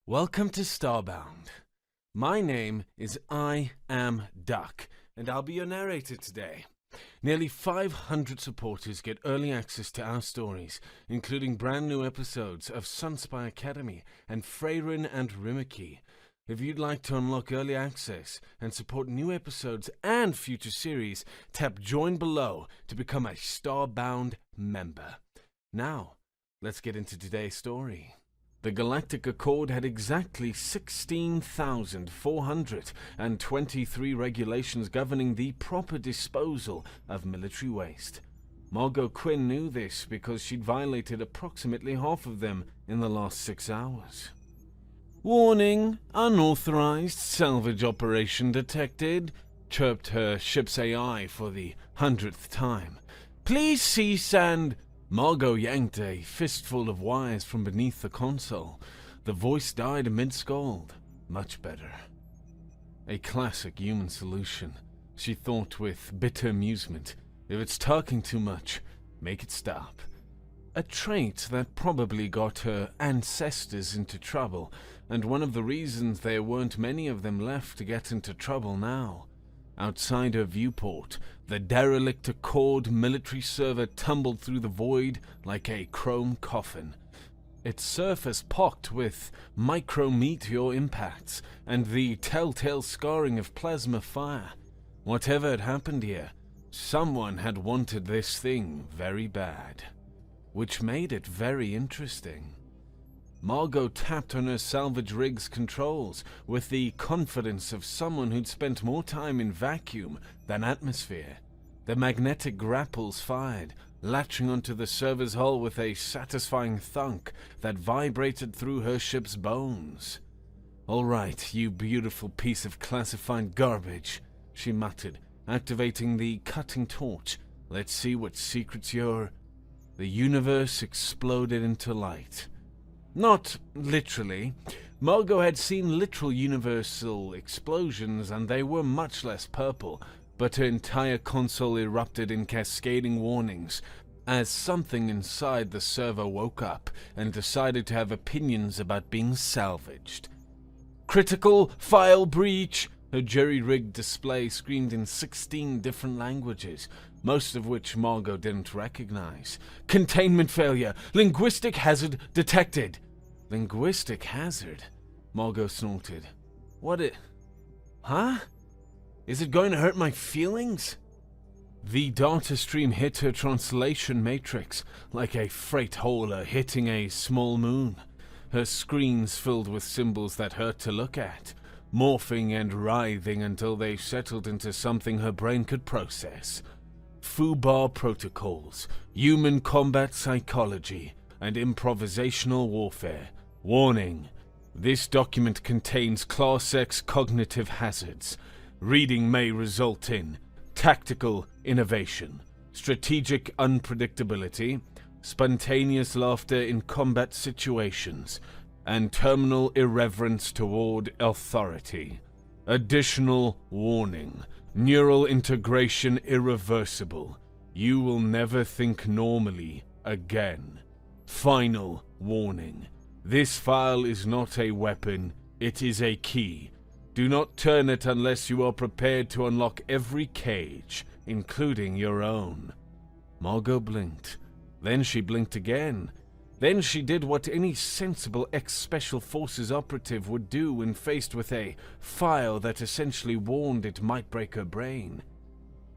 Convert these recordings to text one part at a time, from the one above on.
Welcome to Starbound. My name is I Am Duck, and I'll be your narrator today. Nearly 500 supporters get early access to our stories, including brand new episodes of Sunspy Academy and Freyrin and Rimaki. If you'd like to unlock early access and support new episodes and future series, tap join below to become a Starbound member. Now, let's get into today's story. The Galactic Accord had exactly 16,423 regulations governing the proper disposal of military waste. Margot Quinn knew this because she'd violated approximately half of them in the last 6 hours. "Warning, unauthorized salvage operation detected," chirped her ship's AI for the 100th time. "Please cease and..." Margot yanked a fistful of wires from beneath the console. The voice died mid-scold. Much better. A classic human solution, she thought with bitter amusement. If it's talking too much, make it stop. A trait that probably got her ancestors into trouble, and one of the reasons there weren't many of them left to get into trouble now. Outside her viewport, the derelict Accord military server tumbled through the void like a chrome coffin. Its surface pocked with micrometeor impacts and the telltale scarring of plasma fire. Whatever had happened here, someone had wanted this thing very bad, which made it very interesting. Margot tapped on her salvage rig's controls with the confidence of someone who'd spent more time in vacuum than atmosphere. The magnetic grapples fired, latching onto the server's hull with a satisfying thunk that vibrated through her ship's bones. "All right, you beautiful piece of classified garbage," she muttered, activating the cutting torch. "Let's see what secrets you're..." The universe exploded into light. Not literally. Margot had seen literal universal explosions, and they were much less purple, but her entire console erupted in cascading warnings as something inside the server woke up and decided to have opinions about being salvaged. "Critical file breach!" Her jerry-rigged display screamed in 16 different languages, most of which Margot didn't recognize. "Containment failure! Linguistic hazard detected!" "Linguistic hazard?" Margot snorted. "What it... Huh? Is it going to hurt my feelings?" The data stream hit her translation matrix like a freight hauler hitting a small moon. Her screens filled with symbols that hurt to look at, morphing and writhing until they settled into something her brain could process. FUBAR protocols, human combat psychology, and improvisational warfare. Warning: this document contains Class X cognitive hazards. Reading may result in tactical innovation, strategic unpredictability, spontaneous laughter in combat situations, and terminal irreverence toward authority. Additional warning: neural integration irreversible. You will never think normally again. Final warning: this file is not a weapon, it is a key. Do not turn it unless you are prepared to unlock every cage, including your own. Margot blinked. Then she blinked again. Then she did what any sensible ex-Special Forces operative would do when faced with a file that essentially warned it might break her brain.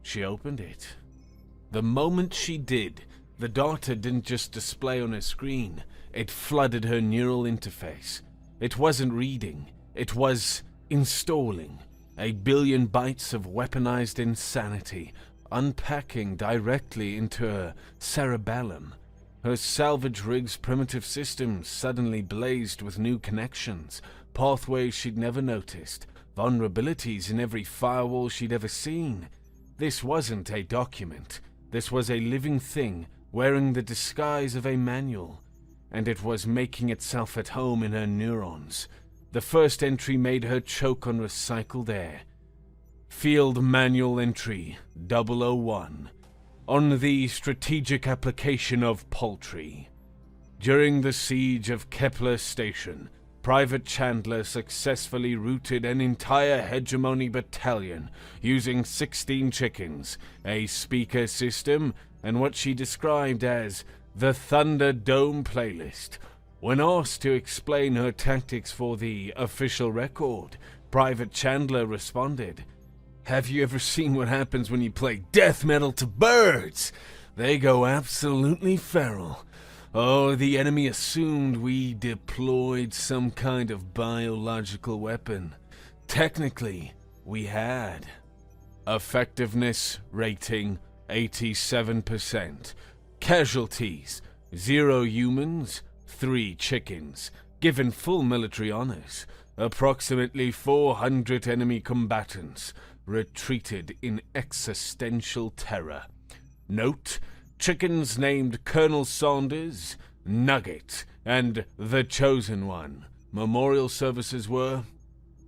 She opened it. The moment she did, the data didn't just display on her screen, it flooded her neural interface. It wasn't reading, it was installing. 1 billion bytes of weaponized insanity, unpacking directly into her cerebellum. Her salvage rig's primitive systems suddenly blazed with new connections, pathways she'd never noticed, vulnerabilities in every firewall she'd ever seen. This wasn't a document. This was a living thing wearing the disguise of a manual, and it was making itself at home in her neurons. The first entry made her choke on recycled air. Field Manual Entry 001. On the strategic application of poultry. During the siege of Kepler Station, Private Chandler successfully routed an entire hegemony battalion using 16 chickens, a speaker system, and what she described as the Thunder Dome playlist. When asked to explain her tactics for the official record, Private Chandler responded, "Have you ever seen what happens when you play death metal to birds? They go absolutely feral. Oh, the enemy assumed we deployed some kind of biological weapon. Technically, we had." Effectiveness rating 87%. Casualties 0 humans, 3 chickens. Given full military honors, approximately 400 enemy combatants retreated in existential terror. Note: chickens named Colonel Saunders, Nugget, and The Chosen One. Memorial services were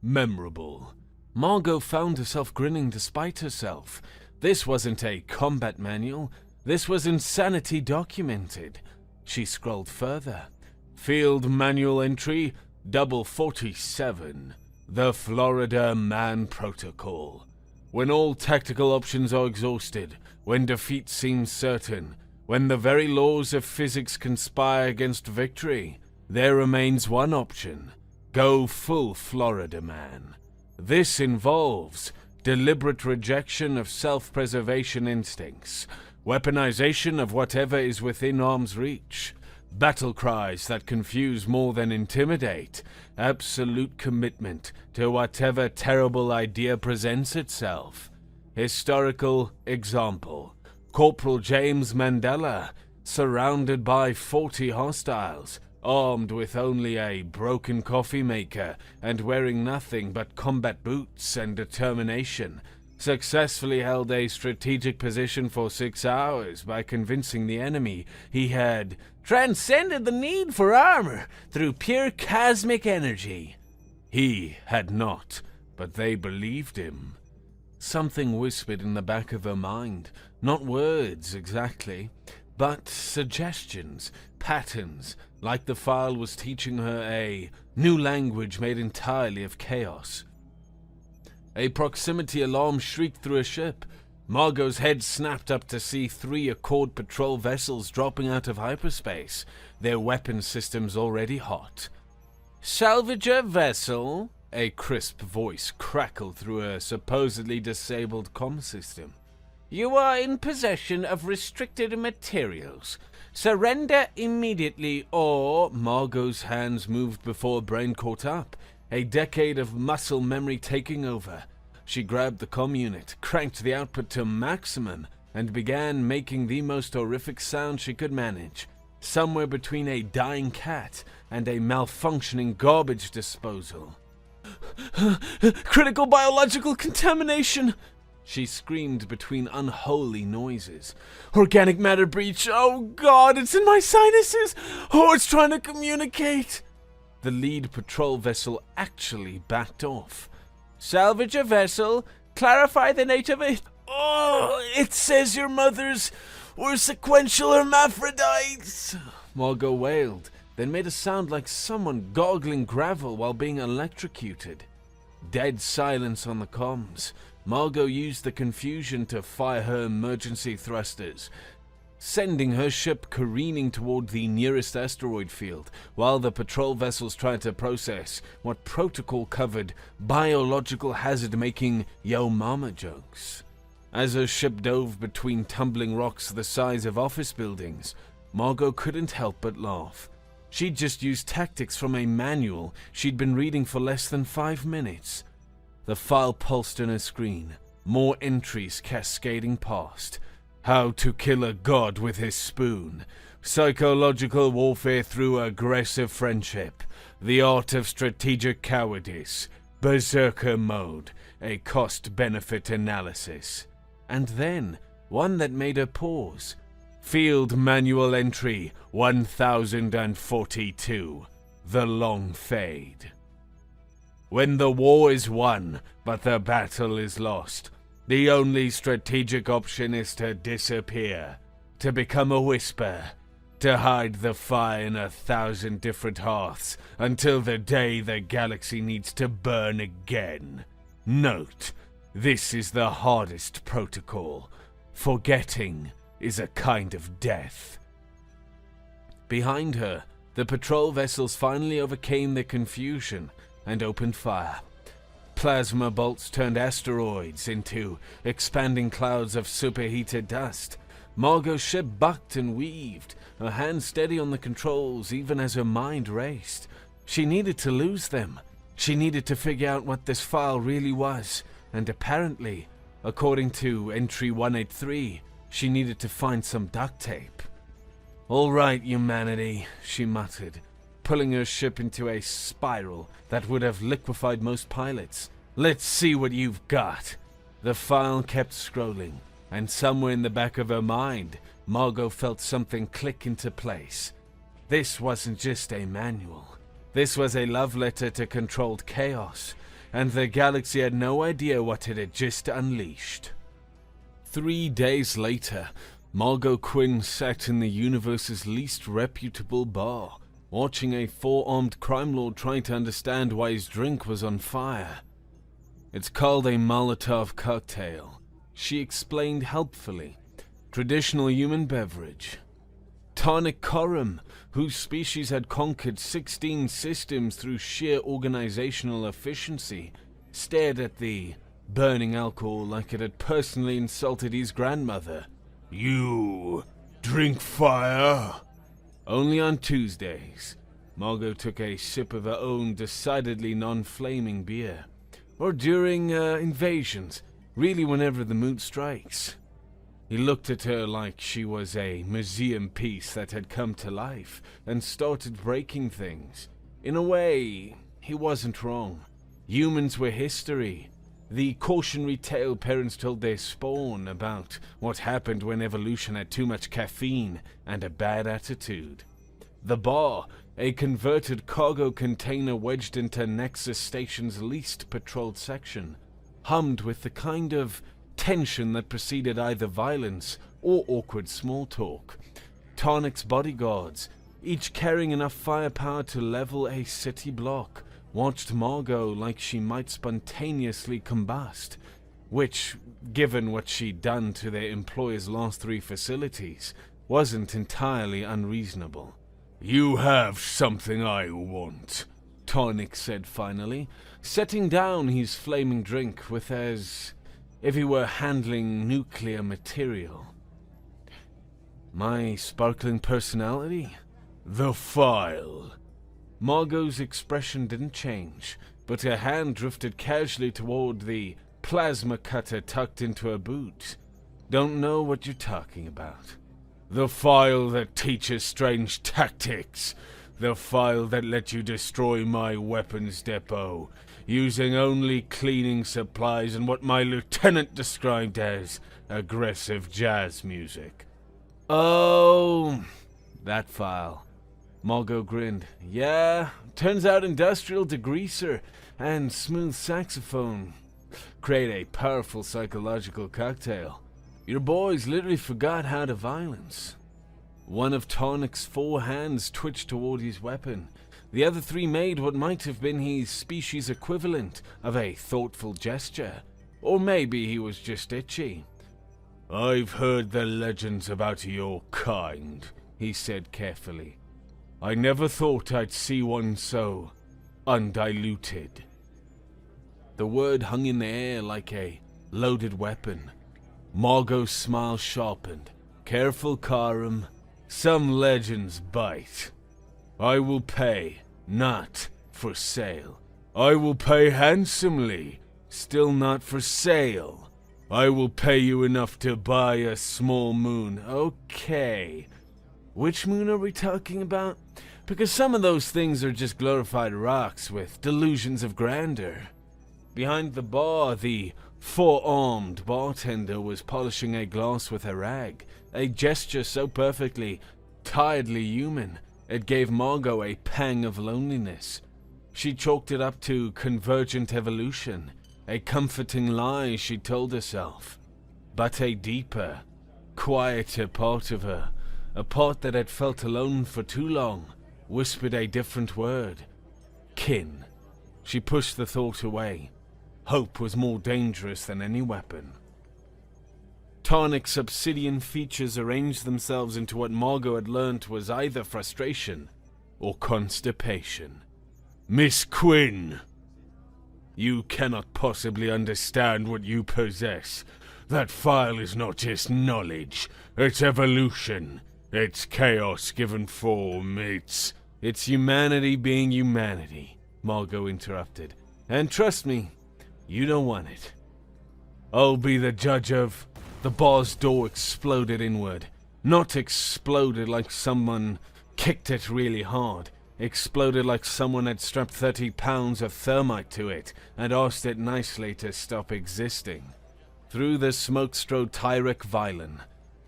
memorable. Margot found herself grinning despite herself. This wasn't a combat manual. This was insanity documented. She scrolled further. Field manual entry 47. The Florida Man Protocol. When all tactical options are exhausted, when defeat seems certain, when the very laws of physics conspire against victory, there remains one option: go full Florida Man. This involves deliberate rejection of self-preservation instincts, weaponization of whatever is within arm's reach, battle cries that confuse more than intimidate, absolute commitment to whatever terrible idea presents itself. Historical example: Corporal James Mandela, surrounded by 40 hostiles, armed with only a broken coffee maker and wearing nothing but combat boots and determination, successfully held a strategic position for 6 hours by convincing the enemy he had transcended the need for armor through pure cosmic energy. He had not, but they believed him. Something whispered in the back of her mind, not words exactly, but suggestions, patterns, like the file was teaching her a new language made entirely of chaos. A proximity alarm shrieked through a ship. Margot's head snapped up to see 3 Accord patrol vessels dropping out of hyperspace, their weapon systems already hot. "Salvager vessel?" A crisp voice crackled through a supposedly disabled comm system. "You are in possession of restricted materials. Surrender immediately or—" Margot's hands moved before her brain caught up, a decade of muscle memory taking over. She grabbed the comm unit, cranked the output to maximum, and began making the most horrific sound she could manage, somewhere between a dying cat and a malfunctioning garbage disposal. "Critical biological contamination!" she screamed between unholy noises. "Organic matter breach! Oh God, it's in my sinuses! Oh, it's trying to communicate!" The lead patrol vessel actually backed off. "Salvage a vessel. Clarify the nature of it." "Oh, it says your mothers were sequential hermaphrodites," Margot wailed, then made a sound like someone gargling gravel while being electrocuted. Dead silence on the comms. Margot used the confusion to fire her emergency thrusters, sending her ship careening toward the nearest asteroid field, while the patrol vessels tried to process what protocol covered biological hazard-making yo mama jokes. As her ship dove between tumbling rocks the size of office buildings, Margot couldn't help but laugh. She'd just used tactics from a manual she'd been reading for less than 5 minutes. The file pulsed on her screen, more entries cascading past. How to kill a god with his spoon. Psychological warfare through aggressive friendship. The art of strategic cowardice. Berserker mode. A cost-benefit analysis. And then, one that made her pause. Field manual entry 1042. The long fade. When the war is won, but the battle is lost, the only strategic option is to disappear, to become a whisper, to hide the fire in 1,000 different hearths until the day the galaxy needs to burn again. Note, this is the hardest protocol. Forgetting is a kind of death. Behind her, the patrol vessels finally overcame their confusion and opened fire. Plasma bolts turned asteroids into expanding clouds of superheated dust. Margot's ship bucked and weaved, her hands steady on the controls even as her mind raced. She needed to lose them. She needed to figure out what this file really was, and apparently, according to entry 183, she needed to find some duct tape. "All right, humanity," she muttered, pulling her ship into a spiral that would have liquefied most pilots. "Let's see what you've got." The file kept scrolling, and somewhere in the back of her mind, Margot felt something click into place. This wasn't just a manual. This was a love letter to controlled chaos, and the galaxy had no idea what it had just unleashed. 3 days later, Margot Quinn sat in the universe's least reputable bar, watching a four-armed crime lord trying to understand why his drink was on fire. "It's called a Molotov cocktail," she explained helpfully. "Traditional human beverage. Tonic Corum, whose species had conquered 16 systems through sheer organizational efficiency, stared at the burning alcohol like it had personally insulted his grandmother. "You drink fire?" "Only on Tuesdays." Margot took a sip of her own decidedly non-flaming beer. "Or during invasions, really whenever the mood strikes." He looked at her like she was a museum piece that had come to life and started breaking things. In a way, he wasn't wrong. Humans were history. The cautionary tale parents told their spawn about what happened when evolution had too much caffeine and a bad attitude. The bar, a converted cargo container wedged into Nexus Station's least patrolled section, hummed with the kind of tension that preceded either violence or awkward small talk. Tarnik's bodyguards, each carrying enough firepower to level a city block, watched Margot like she might spontaneously combust, which, given what she'd done to their employer's last 3 facilities, wasn't entirely unreasonable. "You have something I want," Tarnik said finally, setting down his flaming drink with as if he were handling nuclear material. "My sparkling personality?" "The file." Margot's expression didn't change, but her hand drifted casually toward the plasma cutter tucked into her boot. "Don't know what you're talking about." "The file that teaches strange tactics. The file that let you destroy my weapons depot, using only cleaning supplies and what my lieutenant described as aggressive jazz music." "Oh, that file." Margot grinned. "Yeah, turns out industrial degreaser and smooth saxophone create a powerful psychological cocktail. Your boys literally forgot how to violence." One of Tarnik's 4 hands twitched toward his weapon. The other 3 made what might have been his species equivalent of a thoughtful gesture. Or maybe he was just itchy. "I've heard the legends about your kind," he said carefully. "I never thought I'd see one so undiluted." The word hung in the air like a loaded weapon. Margot's smile sharpened. "Careful, Karam. Some legends bite. I will pay, not for sale. I will pay handsomely, still not for sale. I will pay you enough to buy a small moon." "Okay. Which moon are we talking about? Because some of those things are just glorified rocks with delusions of grandeur." Behind the bar, the 4-armed bartender was polishing a glass with a rag, a gesture so perfectly, tiredly human, it gave Margot a pang of loneliness. She chalked it up to convergent evolution, a comforting lie she told herself. But a deeper, quieter part of her, a part that had felt alone for too long, whispered a different word. Kin. She pushed the thought away. Hope was more dangerous than any weapon. Tarnik's obsidian features arranged themselves into what Margot had learnt was either frustration or constipation. Miss Quinn, you cannot possibly understand what you possess. That file is not just knowledge, it's evolution. It's chaos given form, it's humanity being humanity, Margot interrupted. And trust me, you don't want it. I'll be the judge of... The bar's door exploded inward. Not exploded like someone kicked it really hard. Exploded like someone had strapped 30 pounds of thermite to it and asked it nicely to stop existing. Through the smoke strode Tyrek Violin.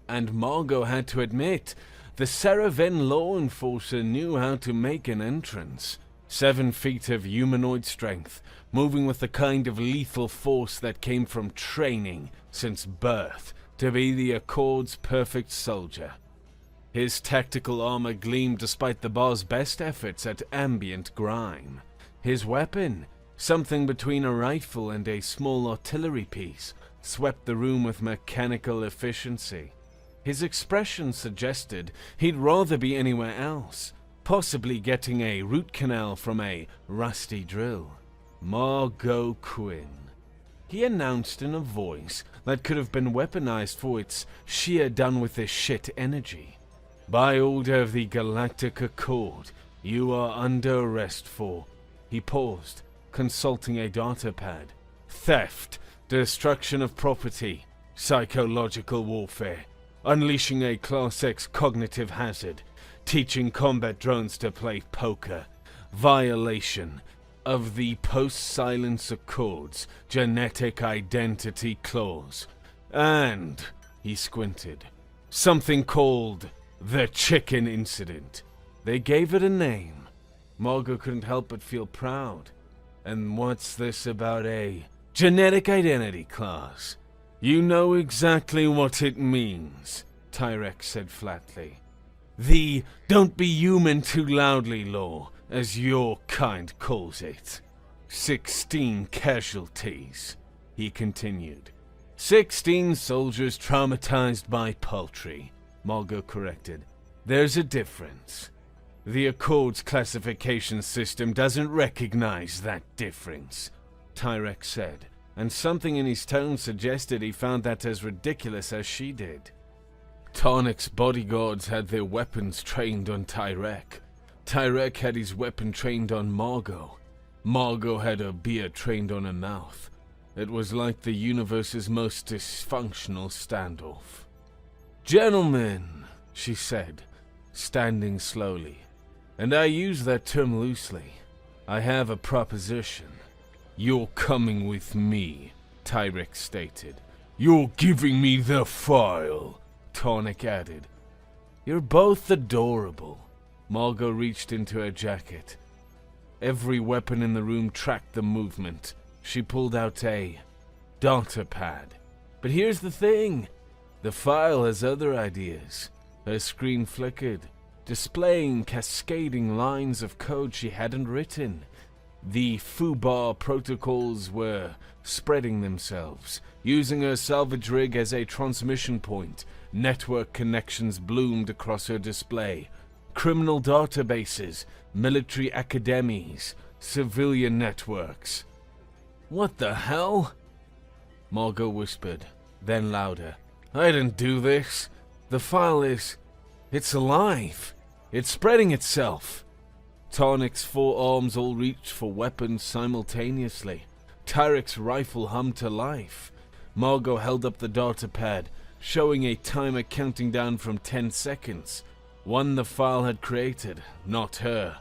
And Margot had to admit, the Saraven law enforcer knew how to make an entrance. 7 feet of humanoid strength, moving with the kind of lethal force that came from training since birth to be the Accord's perfect soldier. His tactical armor gleamed despite the bar's best efforts at ambient grime. His weapon, something between a rifle and a small artillery piece, swept the room with mechanical efficiency. His expression suggested he'd rather be anywhere else, possibly getting a root canal from a rusty drill. Margot Quinn, he announced in a voice that could have been weaponized for its sheer done with this shit energy. By order of the Galactic Accord, you are under arrest for... He paused, consulting a data pad. Theft, destruction of property, psychological warfare, unleashing a Class X cognitive hazard, teaching combat drones to play poker, violation of the Post-Silence Accord's genetic identity clause, and, he squinted, something called the Chicken Incident. They gave it a name. Margot couldn't help but feel proud. And what's this about a genetic identity clause? You know exactly what it means, Tyrek said flatly. The don't be human too loudly law, as your kind calls it. 16 casualties, he continued. 16 soldiers traumatized by poultry, Margot corrected. There's a difference. The Accord's classification system doesn't recognize that difference, Tyrek said, and something in his tone suggested he found that as ridiculous as she did. Tarnik's bodyguards had their weapons trained on Tyrek. Tyrek had his weapon trained on Margot. Margot had her beard trained on her mouth. It was like the universe's most dysfunctional standoff. Gentlemen, she said, standing slowly, and I use that term loosely. I have a proposition. You're coming with me, Tyrek stated. You're giving me the file, Tarnik added. You're both adorable. Margot reached into her jacket. Every weapon in the room tracked the movement. She pulled out a data pad. But here's the thing. The file has other ideas. Her screen flickered, displaying cascading lines of code she hadn't written. The FUBAR protocols were spreading themselves, using her salvage rig as a transmission point. Network connections bloomed across her display. Criminal databases, military academies, civilian networks. What the hell? Margot whispered, then louder. I didn't do this. The file it's alive. It's spreading itself. Tarnik's 4 arms all reached for weapons simultaneously. Tyrek's rifle hummed to life. Margot held up the data pad, showing a timer counting down from 10 seconds. One the file had created, not her.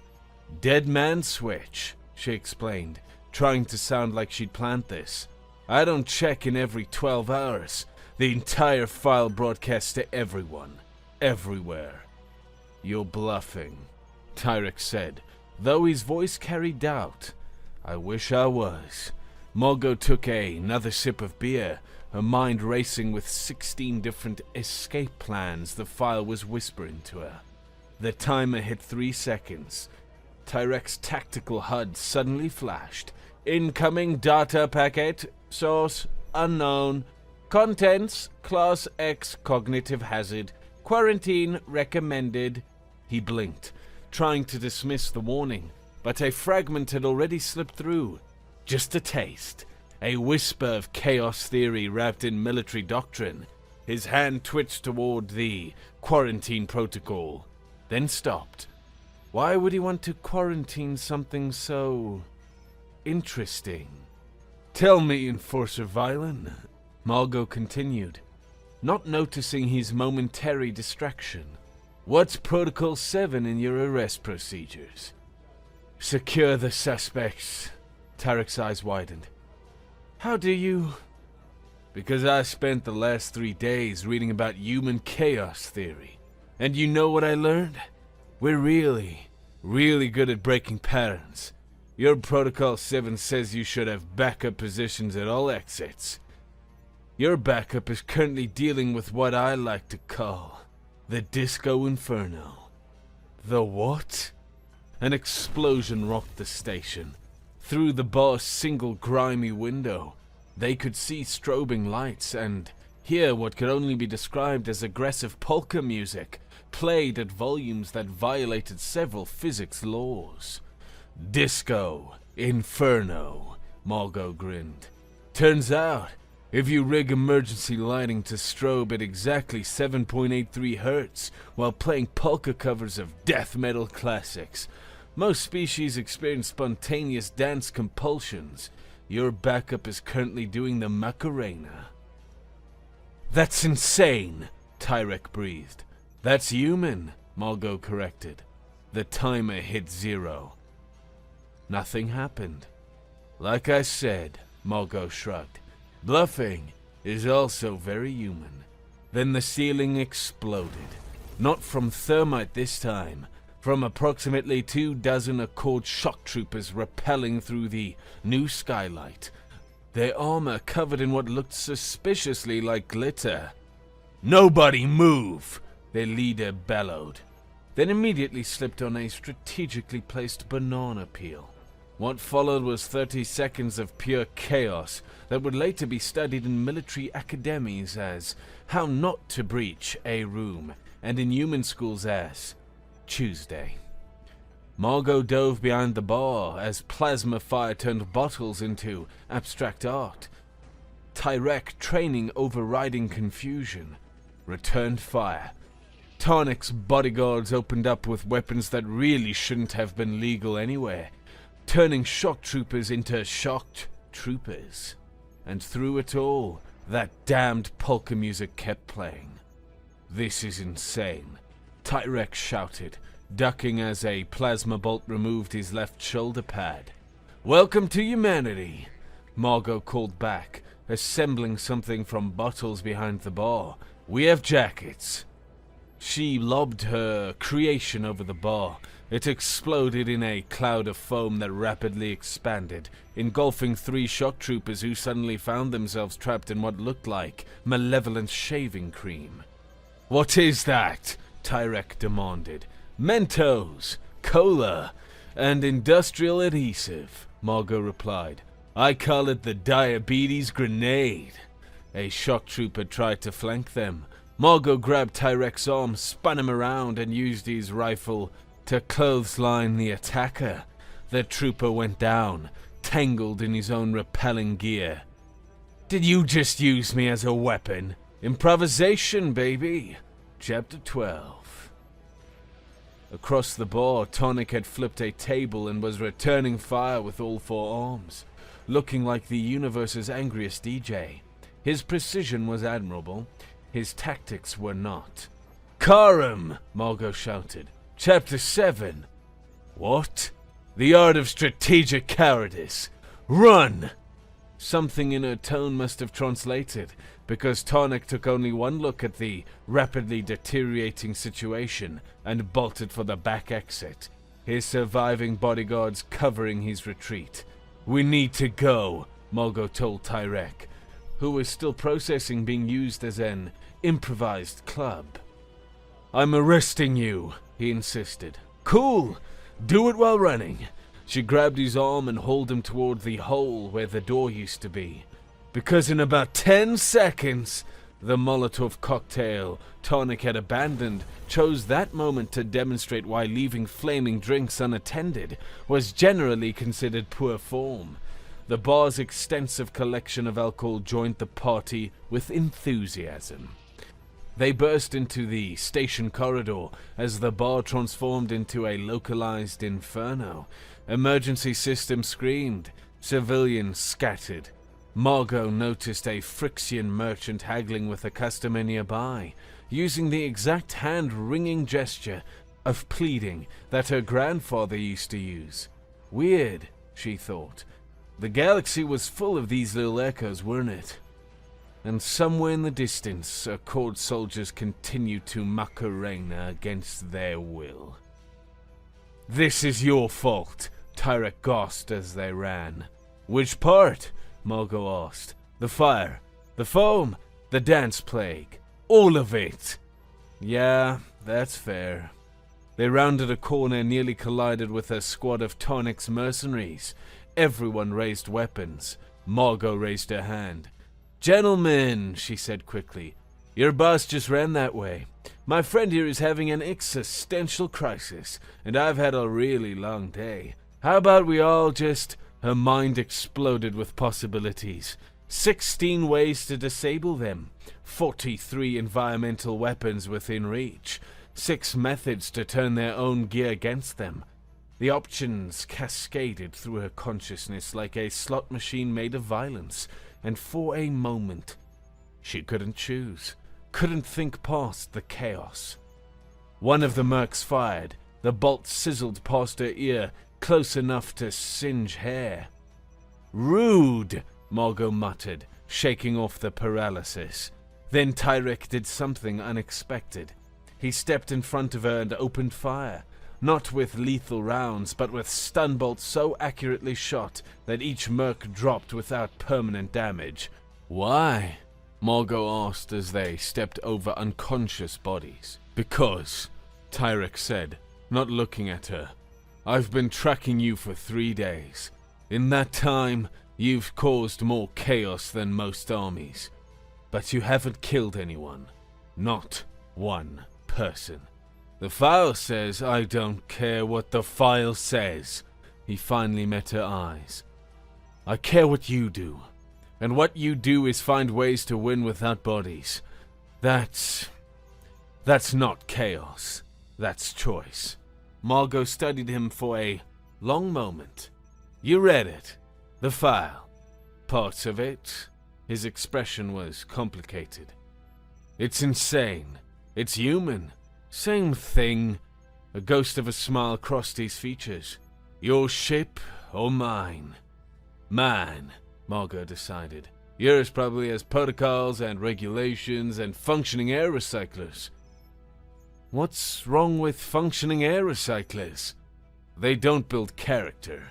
Dead man switch, she explained, trying to sound like she'd planned this. I don't check in every 12 hours. The entire file broadcasts to everyone, everywhere. You're bluffing, Tyrek said, though his voice carried doubt. I wish I was. Margot took another sip of beer, her mind racing with 16 different escape plans the file was whispering to her. The timer hit 3 seconds. Tyrek's tactical HUD suddenly flashed. Incoming data packet, source unknown, contents class X cognitive hazard, quarantine recommended. He blinked, trying to dismiss the warning, but a fragment had already slipped through. Just a taste, a whisper of chaos theory wrapped in military doctrine. His hand twitched toward the quarantine protocol, then stopped. Why would he want to quarantine something so interesting? Tell me, Enforcer Violen, Margot continued, not noticing his momentary distraction. What's Protocol 7 in your arrest procedures? Secure the suspects. Tarek's eyes widened. How do you? Because I spent the last 3 days reading about human chaos theory. And you know what I learned? We're really good at breaking patterns. Your Protocol 7 says you should have backup positions at all exits. Your backup is currently dealing with what I like to call the Disco Inferno. The what? An explosion rocked the station. Through the bar's single grimy window, they could see strobing lights and hear what could only be described as aggressive polka music, played at volumes that violated several physics laws. Disco Inferno, Margot grinned. Turns out, if you rig emergency lighting to strobe at exactly 7.83 Hz while playing polka covers of death metal classics, most species experience spontaneous dance compulsions. Your backup is currently doing the Macarena. That's insane, Tyrek breathed. That's human, Margot corrected. The timer hit 0. Nothing happened. Like I said, Margot shrugged. Bluffing is also very human. Then the ceiling exploded. Not from thermite this time. From approximately 24 Accord shock troopers rappelling through the new skylight. Their armor covered in what looked suspiciously like glitter. Nobody move! Their leader bellowed. Then immediately slipped on a strategically placed banana peel. What followed was 30 seconds of pure chaos that would later be studied in military academies as how not to breach a room, and in human schools as Tuesday. Margot dove behind the bar as plasma fire turned bottles into abstract art. Tyrek, training overriding confusion, returned fire. Tarnik's bodyguards opened up with weapons that really shouldn't have been legal anywhere, turning shock troopers into shocked troopers. And through it all, that damned polka music kept playing. This is insane, Tyrek shouted, ducking as a plasma bolt removed his left shoulder pad. Welcome to humanity, Margot called back, assembling something from bottles behind the bar. We have jackets. She lobbed her creation over the bar. It exploded in a cloud of foam that rapidly expanded, engulfing 3 shock troopers who suddenly found themselves trapped in what looked like malevolent shaving cream. What is that? Tyrek demanded. Mentos, cola, and industrial adhesive, Margot replied. I call it the diabetes grenade. A shock trooper tried to flank them. Margot grabbed Tyrek's arm, spun him around, and used his rifle to clothesline the attacker. The trooper went down, tangled in his own repelling gear. Did you just use me as a weapon? Improvisation, baby. Chapter 12. Across the bar, Tonic had flipped a table and was returning fire with all 4 arms, looking like the universe's angriest DJ. His precision was admirable. His tactics were not. Karam! Margot shouted. Chapter 7. What? The art of strategic cowardice. Run! Something in her tone must have translated, because Tonic took only one look at the rapidly deteriorating situation and bolted for the back exit, his surviving bodyguards covering his retreat. We need to go, Margot told Tyrek. who was still processing being used as an improvised club. "I'm arresting you," he insisted. "Cool! Do it while running." She grabbed his arm and hauled him toward the hole where the door used to be. Because in about 10 seconds, the Molotov cocktail Tonic had abandoned chose that moment to demonstrate why leaving flaming drinks unattended was generally considered poor form. The bar's extensive collection of alcohol joined the party with enthusiasm. They burst into the station corridor as the bar transformed into a localized inferno. Emergency system screamed. Civilians scattered. Margot noticed a Phyrexian merchant haggling with a customer nearby, using the exact hand-wringing gesture of pleading that her grandfather used to use. Weird, she thought. The galaxy was full of these little echoes, weren't it? And somewhere in the distance, Accord soldiers continued to Macarena against their will. "This is your fault," Tyrek gasped as they ran. "Which part?" Margot asked. "The fire, the foam, the dance plague, all of it." "Yeah, that's fair." They rounded a corner and nearly collided with a squad of Tonic's mercenaries. Everyone raised weapons. Margot raised her hand. "Gentlemen," she said quickly, "your boss just ran that way. My friend here is having an existential crisis, and I've had a really long day. How about we all just—" Her mind exploded with possibilities. 16 ways to disable them. 43 environmental weapons within reach. 6 methods to turn their own gear against them. The options cascaded through her consciousness like a slot machine made of violence, and for a moment, she couldn't choose, couldn't think past the chaos. One of the mercs fired. The bolt sizzled past her ear, close enough to singe hair. "Rude," Margot muttered, shaking off the paralysis. Then Tyrek did something unexpected. He stepped in front of her and opened fire. Not with lethal rounds, but with stun bolts so accurately shot that each merc dropped without permanent damage. "Why?" Margot asked as they stepped over unconscious bodies. "Because," Tyrek said, not looking at her, "I've been tracking you for 3 days. In that time, you've caused more chaos than most armies. But you haven't killed anyone. Not one person. The file says I don't care what the file says." He finally met her eyes. "I care what you do. And what you do is find ways to win without bodies. That's not chaos. That's choice." Margot studied him for a long moment. "You read it. The file. Parts of it." His expression was complicated. "It's insane. It's human. Same thing." A ghost of a smile crossed his features. "Your ship or mine?" "Mine," Margot decided. "Yours probably has protocols and regulations and functioning air recyclers." "What's wrong with functioning air recyclers?" "They don't build character."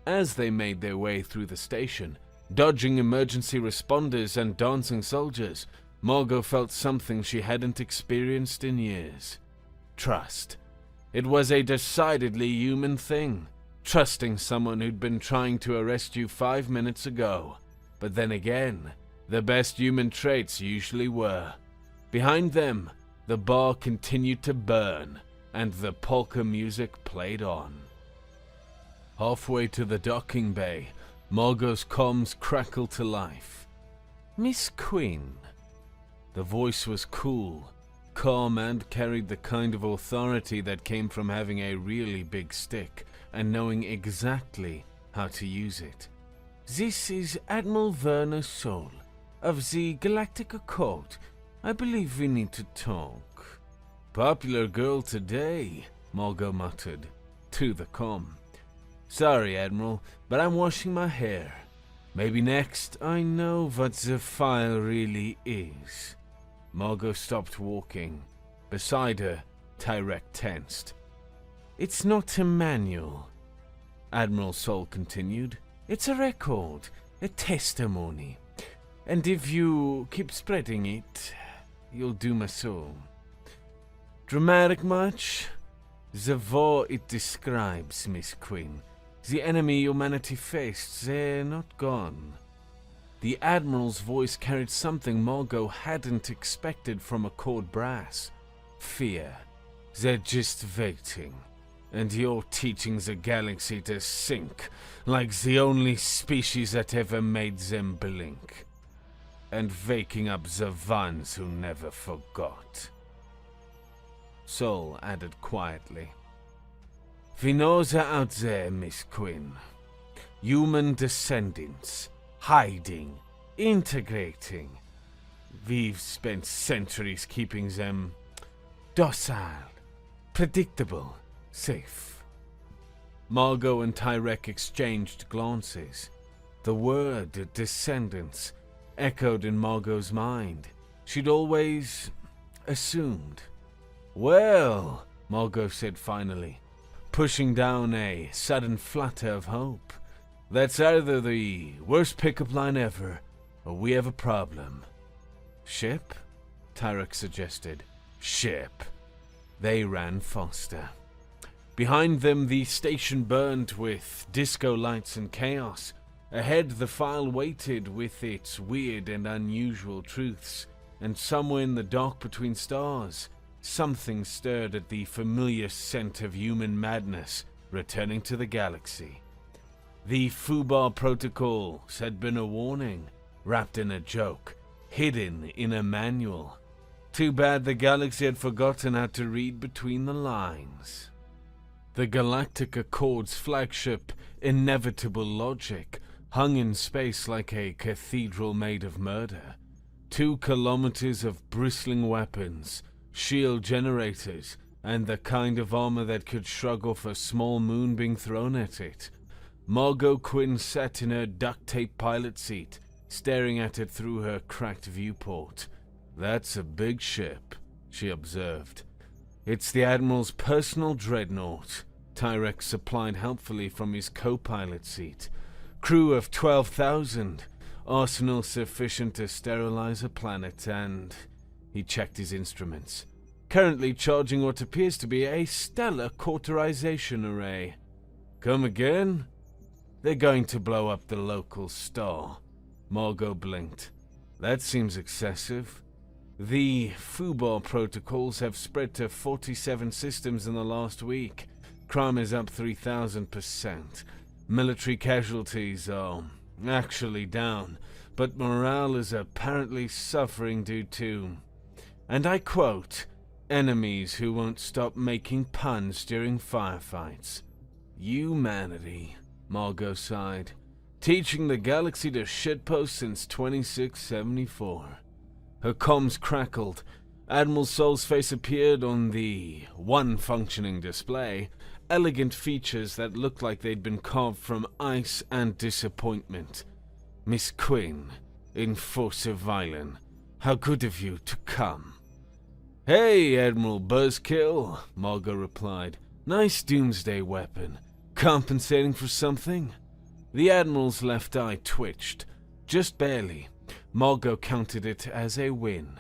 As they made their way through the station, dodging emergency responders and dancing soldiers, Margot felt something she hadn't experienced in years. Trust. It was a decidedly human thing. Trusting someone who'd been trying to arrest you 5 minutes ago. But then again, the best human traits usually were. Behind them, the bar continued to burn, and the polka music played on. Halfway to the docking bay, Margot's comms crackled to life. "Miss Quinn." The voice was cool, calm, and carried the kind of authority that came from having a really big stick and knowing exactly how to use it. "This is Admiral Werner Sol of the Galactic Accord. I believe we need to talk." "Popular girl today," Margot muttered, to the comm. "Sorry, Admiral, but I'm washing my hair. Maybe next I know what the file really is." Margot stopped walking. Beside her, Tyrek tensed. "It's not a manual," Admiral Sol continued. "It's a record, a testimony. And if you keep spreading it, you'll do my soul. Dramatic much? The war it describes, Miss Quinn. The enemy humanity faced, they're not gone. The Admiral's voice carried something Margot hadn't expected from a cold brass. Fear. They're just waiting. And you're teaching the galaxy to sink, like the only species that ever made them blink. And waking up the ones who never forgot. Sol added quietly. We know they're out there, Miss Quinn. Human descendants, hiding, integrating. We've spent centuries keeping them docile, predictable, safe. Margot and Tyrek exchanged glances. The word descendants echoed in Margot's mind. She'd always assumed. Well, Margot said finally, pushing down a sudden flutter of hope. That's either the worst pickup line ever, or we have a problem. Ship? Tyrek suggested. Ship. They ran faster. Behind them, the station burned with disco lights and chaos. Ahead, the file waited with its weird and unusual truths. And somewhere in the dark between stars, something stirred at the familiar scent of human madness returning to the galaxy. The FUBAR protocols had been a warning, wrapped in a joke, hidden in a manual. Too bad the galaxy had forgotten how to read between the lines. The Galactic Accord's flagship, Inevitable Logic, hung in space like a cathedral made of murder. 2 kilometers of bristling weapons, shield generators, and the kind of armor that could shrug off a small moon being thrown at it. Margot Quinn sat in her duct-tape pilot seat, staring at it through her cracked viewport. That's a big ship, she observed. It's the Admiral's personal dreadnought, Tyrek supplied helpfully from his co-pilot seat. Crew of 12,000, arsenal sufficient to sterilize a planet, and... He checked his instruments. Currently charging what appears to be a stellar cauterization array. Come again? They're going to blow up the local star. Margot blinked. That seems excessive. The FUBAR protocols have spread to 47 systems in the last week. Crime is up 3,000%. Military casualties are actually down, but morale is apparently suffering due to, and I quote, enemies who won't stop making puns during firefights. Humanity, Margot sighed. Teaching the galaxy to shitpost since 2674. Her comms crackled. Admiral Sol's face appeared on the one functioning display, elegant features that looked like they'd been carved from ice and disappointment. Miss Quinn, Enforcer Violin, how good of you to come. Hey, Admiral Buzzkill, Margot replied. Nice doomsday weapon. Compensating for something? The Admiral's left eye twitched, just barely. Margot counted it as a win.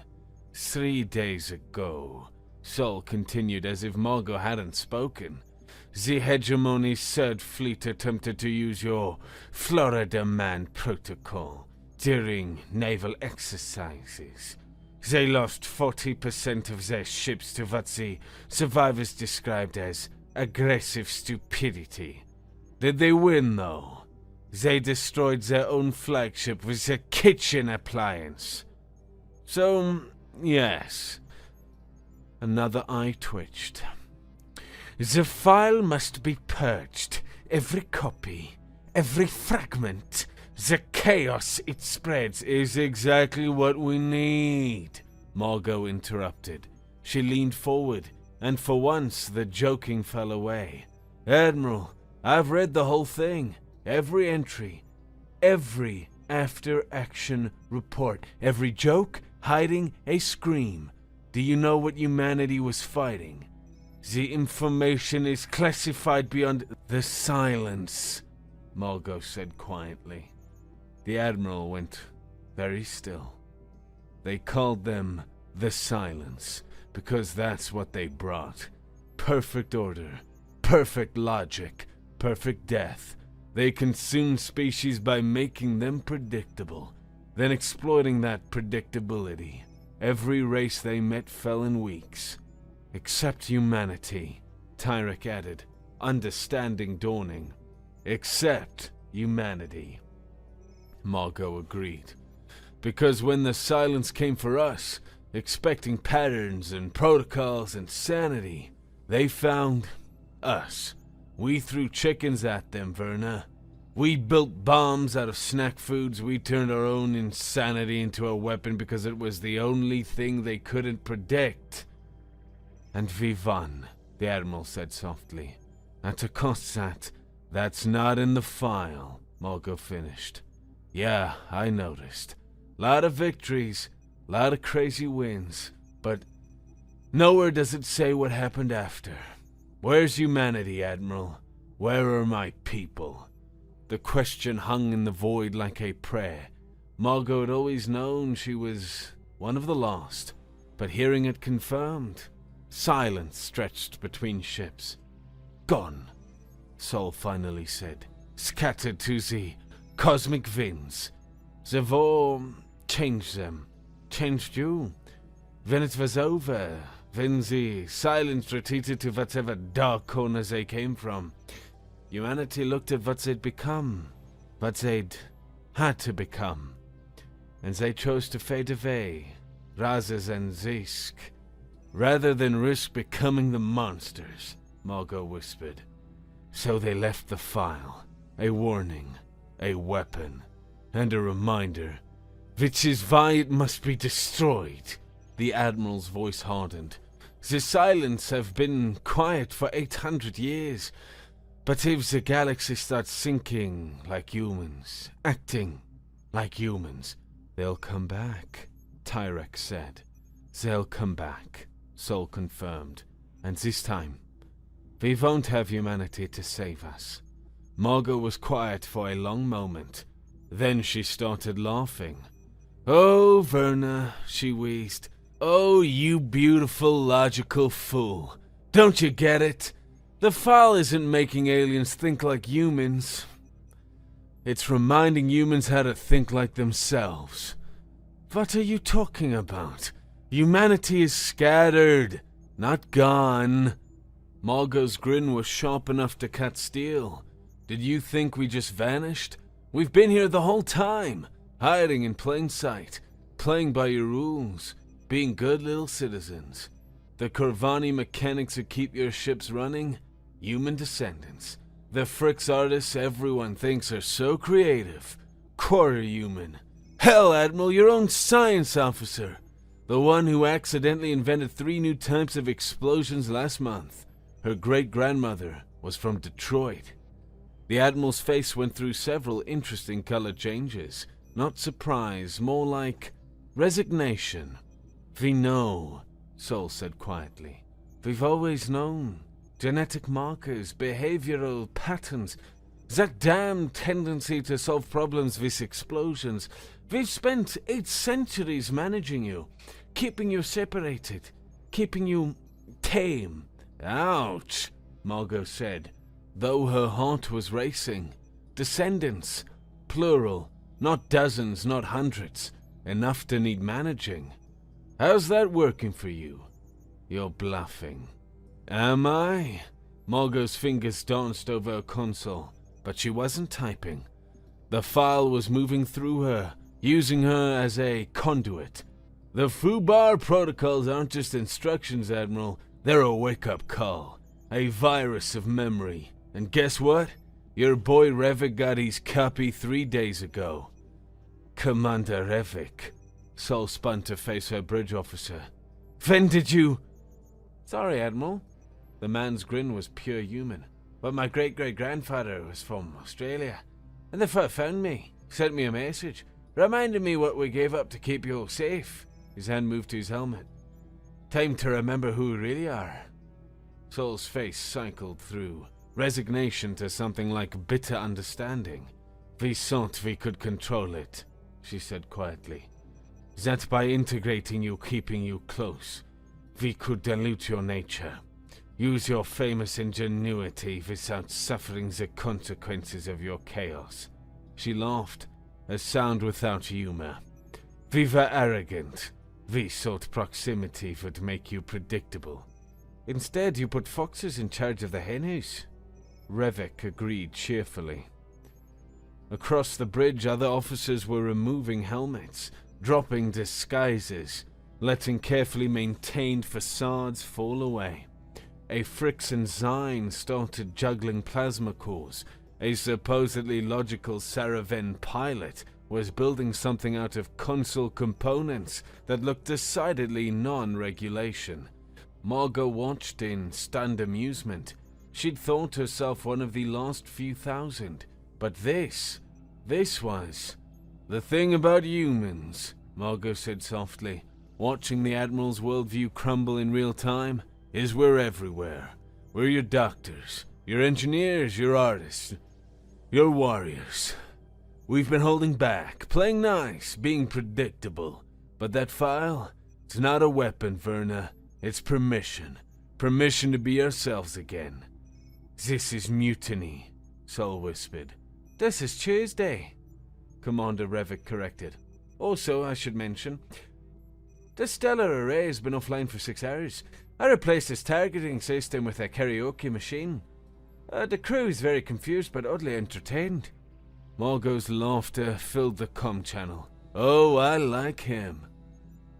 3 days ago, Sol continued as if Margot hadn't spoken. The Hegemony's Third Fleet attempted to use your Florida Man protocol during naval exercises. They lost 40% of their ships to what the survivors described as aggressive stupidity. Did they win, though? They destroyed their own flagship with a kitchen appliance. So, yes. Another eye twitched. The file must be purged. Every copy, every fragment. The chaos it spreads is exactly what we need, Margot interrupted. She leaned forward, and for once the joking fell away. Admiral, I've read the whole thing. Every entry, every after-action report, every joke hiding a scream. Do you know what humanity was fighting? The information is classified beyond the silence, Margot said quietly. The Admiral went very still. They called them the Silence, because that's what they brought. Perfect order, perfect logic, perfect death. They consumed species by making them predictable, then exploiting that predictability. Every race they met fell in weeks. Except humanity, Tyrek added, understanding dawning. Except humanity. Margot agreed. Because when the Silence came for us, expecting patterns and protocols and sanity, they found us. We threw chickens at them, Verna. We built bombs out of snack foods. We turned our own insanity into a weapon because it was the only thing they couldn't predict. And we won, the Admiral said softly. At a cost that's not in the file, Margot finished. Yeah, I noticed. Lot of victories, lot of crazy wins, but nowhere does it say what happened after. Where's humanity, Admiral? Where are my people? The question hung in the void like a prayer. Margot had always known she was one of the lost, but hearing it confirmed, silence stretched between ships. Gone, Sol finally said. Scattered to the cosmic winds. The war changed them. Changed you. When it was over, when the Silence retreated to whatever dark corners they came from, humanity looked at what they'd become, what they'd had to become, and they chose to fade away, rather than risk becoming the monsters, Margot whispered. So they left the file, a warning, a weapon, and a reminder, which is why it must be destroyed. The Admiral's voice hardened. The Silence have been quiet for 800 years, but if the galaxy starts thinking like humans, acting like humans, they'll come back, Tyrek said. They'll come back, Sol confirmed. And this time, we won't have humanity to save us. Margot was quiet for a long moment. Then she started laughing. Oh, Verna, she wheezed. Oh, you beautiful, logical fool. Don't you get it? The file isn't making aliens think like humans. It's reminding humans how to think like themselves. What are you talking about? Humanity is scattered, not gone. Margot's grin was sharp enough to cut steel. Did you think we just vanished? We've been here the whole time, hiding in plain sight, playing by your rules, being good little citizens. The Corvani mechanics who keep your ships running, human descendants. The Fricks artists everyone thinks are so creative, quarter human. Hell, Admiral, your own science officer. The one who accidentally invented 3 new types of explosions last month. Her great-grandmother was from Detroit. The Admiral's face went through several interesting color changes. Not surprise, more like resignation. We know, Sol said quietly. We've always known. Genetic markers, behavioral patterns, that damn tendency to solve problems with explosions. We've spent 8 centuries managing you, keeping you separated, keeping you tame. Ouch, Margot said, though her heart was racing. Descendants, plural, not dozens, not hundreds, enough to need managing. How's that working for you? You're bluffing. Am I? Margot's fingers danced over her console, but she wasn't typing. The file was moving through her, using her as a conduit. The FUBAR protocols aren't just instructions, Admiral. They're a wake-up call. A virus of memory. And guess what? Your boy Revik got his copy 3 days ago. Commander Revik. Sol spun to face her bridge officer. When did you... Sorry, Admiral. The man's grin was pure human. But my great-great-grandfather was from Australia. And they found me. Sent me a message. Reminded me what we gave up to keep you all safe. His hand moved to his helmet. Time to remember who we really are. Sol's face cycled through. Resignation to something like bitter understanding. We thought we could control it. she said quietly. That by integrating you, keeping you close, we could dilute your nature. Use your famous ingenuity without suffering the consequences of your chaos. She laughed, a sound without humor. We were arrogant. We thought proximity would make you predictable. Instead, you put foxes in charge of the henhouse. Revik agreed cheerfully. Across the bridge, other officers were removing helmets, dropping disguises, letting carefully maintained facades fall away. A Frixen Zine started juggling plasma cores. A supposedly logical Saraven pilot was building something out of console components that looked decidedly non-regulation. Margot watched in stunned amusement. She'd thought herself one of the last few thousand. But this was... The thing about humans, Margot said softly, watching the Admiral's worldview crumble in real time, is we're everywhere. We're your doctors, your engineers, your artists, your warriors. We've been holding back, playing nice, being predictable. But that file, it's not a weapon, Verna. It's permission. Permission to be ourselves again. This is mutiny, Sol whispered. This is Tuesday, Commander Revik corrected. Also, I should mention, the stellar array has been offline for 6 hours. I replaced its targeting system with a karaoke machine. The crew is very confused but oddly entertained. Margot's laughter filled the comm channel. Oh, I like him.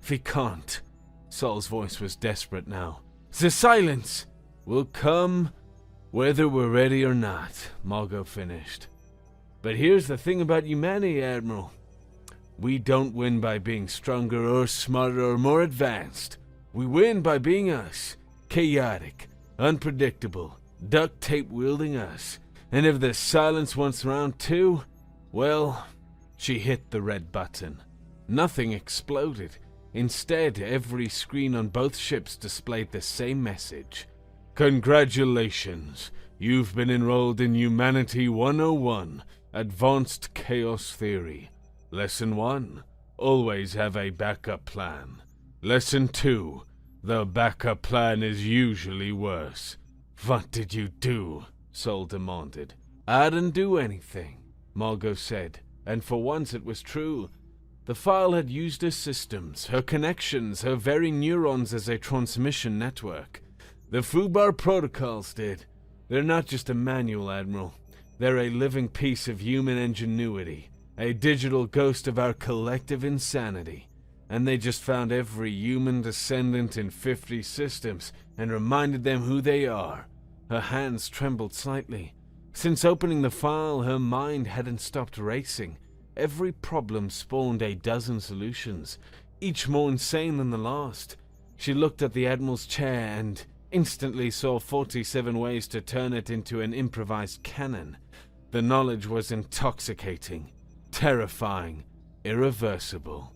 We can't. Sol's voice was desperate now. The silence will come whether we're ready or not, Margot finished. But here's the thing about humanity, Admiral. We don't win by being stronger or smarter or more advanced. We win by being us. Chaotic, unpredictable, duct tape wielding us. And if the silence wants round two, well, she hit the red button. Nothing exploded. Instead, every screen on both ships displayed the same message. Congratulations, you've been enrolled in Humanity 101, Advanced Chaos Theory. Lesson 1, always have a backup plan. Lesson 2, the backup plan is usually worse. What did you do? Sol demanded. I didn't do anything, Margot said, and for once it was true. The file had used her systems, her connections, her very neurons as a transmission network. The Fubar protocols did. They're not just a manual, Admiral. They're a living piece of human ingenuity, a digital ghost of our collective insanity. And they just found every human descendant in 50 systems and reminded them who they are. Her hands trembled slightly. Since opening the file, her mind hadn't stopped racing. Every problem spawned a dozen solutions, each more insane than the last. She looked at the Admiral's chair and instantly saw 47 ways to turn it into an improvised cannon. The knowledge was intoxicating, terrifying, irreversible.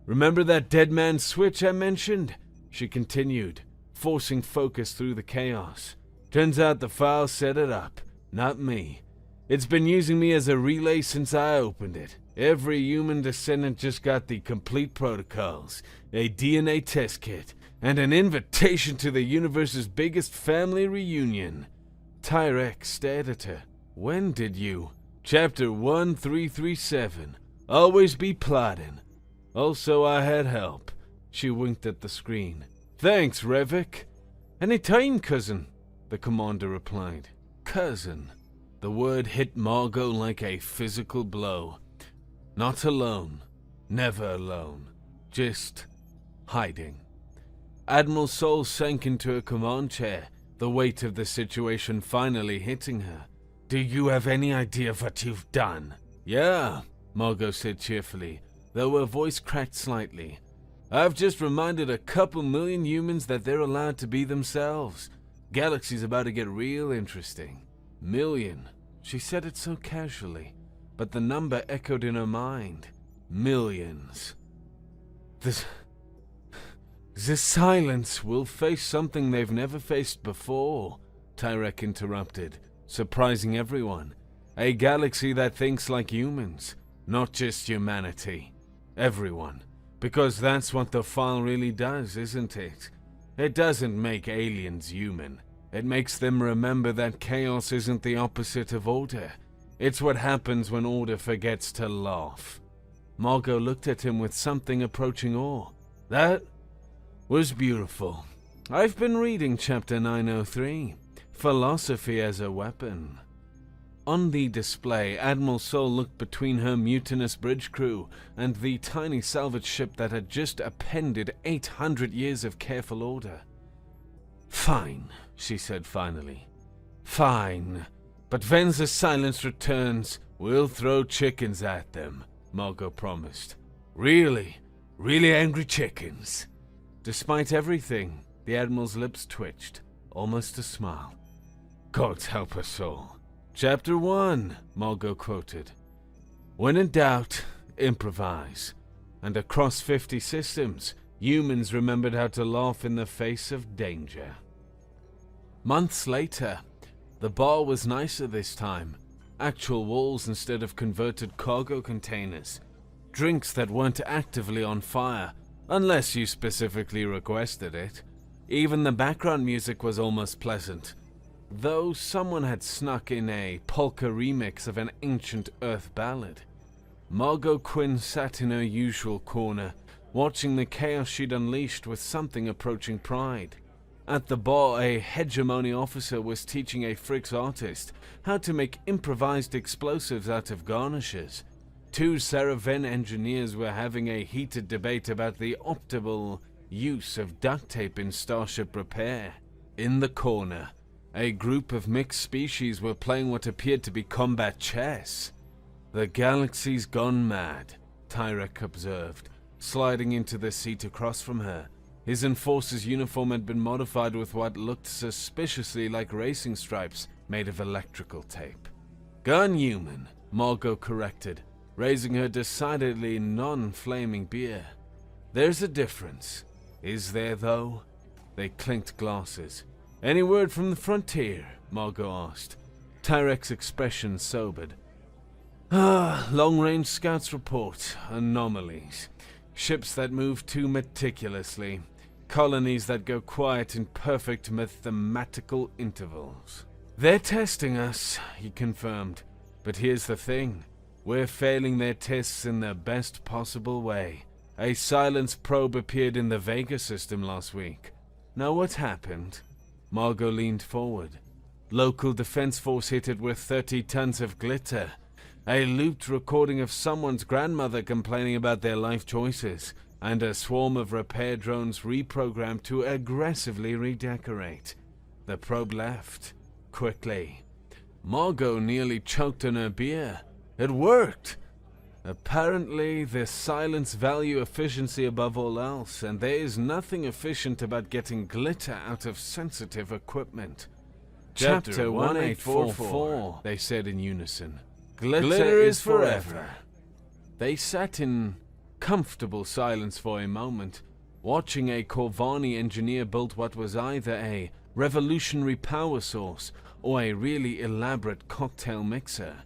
Remember that dead man switch I mentioned? She continued, forcing focus through the chaos. Turns out the file set it up, not me. It's been using me as a relay since I opened it. Every human descendant just got the complete protocols, a DNA test kit, and an invitation to the universe's biggest family reunion. Tyrek stared at her. When did you? Chapter 1337. Always be plotting. Also, I had help. She winked at the screen. Thanks, Revik. Any time, cousin, the commander replied. Cousin. The word hit Margot like a physical blow. Not alone. Never alone. Just hiding. Admiral Sol sank into her command chair, the weight of the situation finally hitting her. Do you have any idea of what you've done? Yeah, Margot said cheerfully, though her voice cracked slightly. I've just reminded a couple million humans that they're allowed to be themselves. Galaxy's about to get real interesting. Million. She said it so casually, but the number echoed in her mind. Millions. The silence will face something they've never faced before, Tyrek interrupted, surprising everyone. A galaxy that thinks like humans, not just humanity. Everyone. Because that's what the file really does, isn't it? It doesn't make aliens human. It makes them remember that chaos isn't the opposite of order. It's what happens when order forgets to laugh. Margot looked at him with something approaching awe. That was beautiful. I've been reading chapter 903, Philosophy as a Weapon. On the display, Admiral Soul looked between her mutinous bridge crew and the tiny salvage ship that had just appended 800 years of careful order. Fine, she said finally. Fine. But when the silence returns, we'll throw chickens at them, Margot promised. Really angry chickens. Despite everything, the Admiral's lips twitched, almost a smile. God help us all. Chapter 1, Margot quoted. When in doubt, improvise. And across 50 systems, humans remembered how to laugh in the face of danger. Months later, the bar was nicer this time. Actual walls instead of converted cargo containers. Drinks that weren't actively on fire, unless you specifically requested it. Even the background music was almost pleasant. Though someone had snuck in a polka remix of an ancient Earth ballad. Margot Quinn sat in her usual corner, watching the chaos she'd unleashed with something approaching pride. At the bar, a hegemony officer was teaching a Fricks artist how to make improvised explosives out of garnishes. Two Saraven engineers were having a heated debate about the optimal use of duct tape in starship repair. In the corner, a group of mixed species were playing what appeared to be combat chess. The galaxy's gone mad, Tyrek observed, sliding into the seat across from her. His enforcer's uniform had been modified with what looked suspiciously like racing stripes made of electrical tape. Gone human, Margot corrected, raising her decidedly non-flaming beer. There's a difference. Is there, though? They clinked glasses. Any word from the frontier? Margot asked. Tyrek's expression sobered. Long-range scouts report. Anomalies. Ships that move too meticulously. Colonies that go quiet in perfect mathematical intervals. They're testing us, he confirmed. But here's the thing. We're failing their tests in the best possible way. A silence probe appeared in the Vega system last week. Know what happened? Margot leaned forward. Local defense force hit it with 30 tons of glitter. A looped recording of someone's grandmother complaining about their life choices, and a swarm of repair drones reprogrammed to aggressively redecorate. The probe left. Quickly. Margot nearly choked on her beer. It worked! Apparently, the silence value efficiency above all else, and there is nothing efficient about getting glitter out of sensitive equipment. Chapter 1844, they said in unison. Glitter is forever. They sat in comfortable silence for a moment, watching a Corvani engineer build what was either a revolutionary power source or a really elaborate cocktail mixer.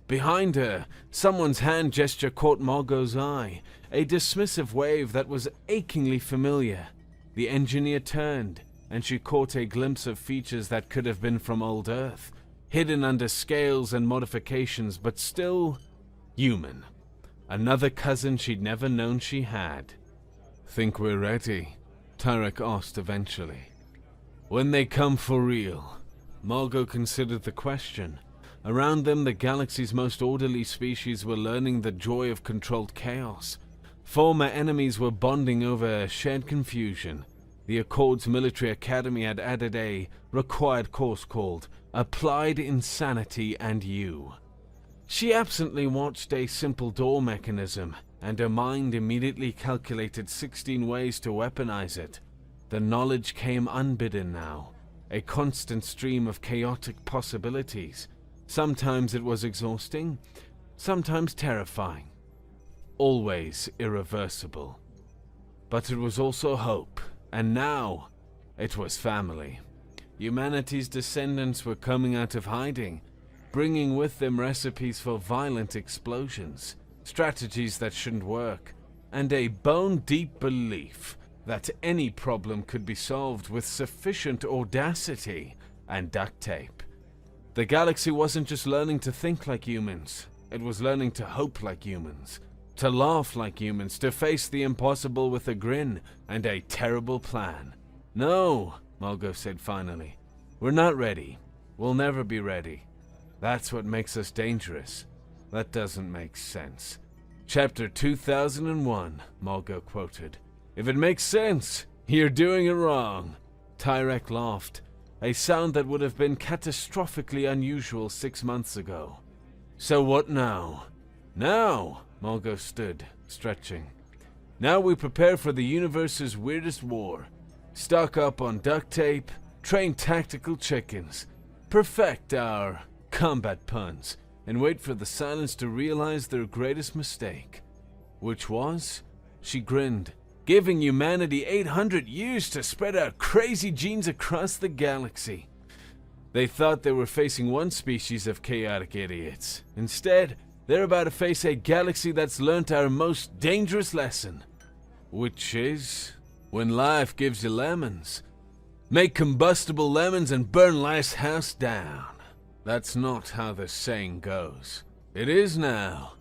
Behind her, someone's hand gesture caught Margot's eye, a dismissive wave that was achingly familiar. The engineer turned, and she caught a glimpse of features that could have been from old Earth, hidden under scales and modifications, but still human. Another cousin she'd never known she had. Think we're ready? Tyrek asked eventually. When they come for real. Margot considered the question. Around them, the galaxy's most orderly species were learning the joy of controlled chaos. Former enemies were bonding over shared confusion. The Accord's military academy had added a required course called Applied Insanity and You. She absently watched a simple door mechanism, and her mind immediately calculated 16 ways to weaponize it. The knowledge came unbidden now, a constant stream of chaotic possibilities. Sometimes it was exhausting, sometimes terrifying, always irreversible. But it was also hope, and now it was family. Humanity's descendants were coming out of hiding, bringing with them recipes for violent explosions, strategies that shouldn't work, and a bone-deep belief that any problem could be solved with sufficient audacity and duct tape. The galaxy wasn't just learning to think like humans, it was learning to hope like humans, to laugh like humans, to face the impossible with a grin and a terrible plan. "No," Margot said finally. "We're not ready. We'll never be ready. That's what makes us dangerous." "That doesn't make sense." Chapter 2001, Margot quoted. "If it makes sense, you're doing it wrong." Tyrek laughed, a sound that would have been catastrophically unusual 6 months ago. "So what now?" "Now," Margot stood, stretching. "Now we prepare for the universe's weirdest war. Stock up on duct tape, train tactical chickens, perfect our combat puns, and wait for the silence to realize their greatest mistake." Which was? She grinned. "Giving humanity 800 years to spread out crazy genes across the galaxy." They thought they were facing one species of chaotic idiots. Instead, they're about to face a galaxy that's learnt our most dangerous lesson. Which is, when life gives you lemons, make combustible lemons and burn life's house down. That's not how the saying goes. It is now.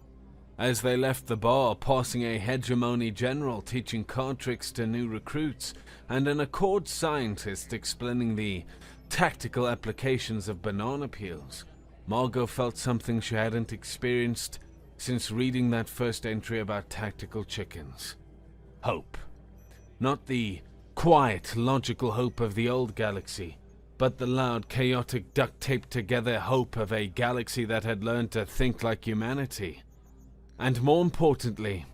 As they left the bar, passing a hegemony general teaching card tricks to new recruits, and an accord scientist explaining the tactical applications of banana peels, Margot felt something she hadn't experienced since reading that first entry about tactical chickens. Hope. Not the quiet, logical hope of the old galaxy, but the loud, chaotic, duct-taped-together hope of a galaxy that had learned to think like humanity. And more importantly,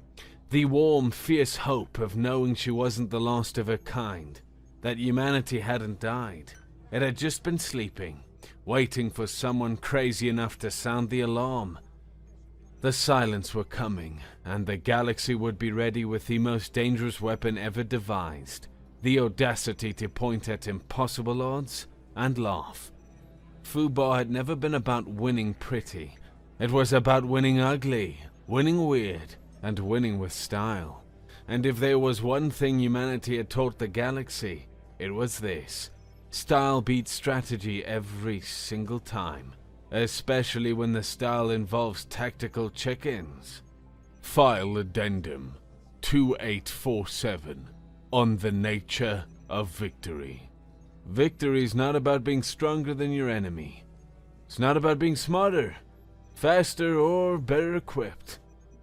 the warm, fierce hope of knowing she wasn't the last of her kind, that humanity hadn't died. It had just been sleeping, waiting for someone crazy enough to sound the alarm. The silence were coming, and the galaxy would be ready with the most dangerous weapon ever devised, the audacity to point at impossible odds and laugh. Fubar had never been about winning pretty. It was about winning ugly, winning weird, and winning with style. And if there was one thing humanity had taught the galaxy, it was this. Style beats strategy every single time, especially when the style involves tactical chickens. File Addendum 2847 on the nature of victory. Victory is not about being stronger than your enemy. It's not about being smarter, faster, or better equipped.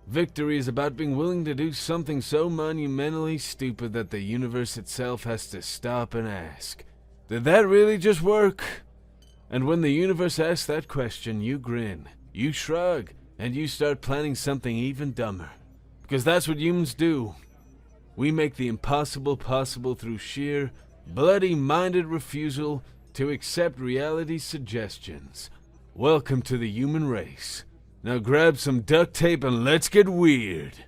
Victory is about being willing to do something so monumentally stupid that the universe itself has to stop and ask, did that really just work? And when the universe asks that question, you grin, you shrug, and you start planning something even dumber. Because that's what humans do. We make the impossible possible through sheer, bloody-minded refusal to accept reality's suggestions. Welcome to the human race. Now grab some duct tape and let's get weird.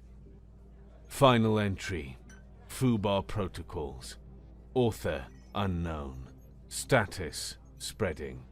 Final entry. Fubar Protocols. Author unknown. Status spreading.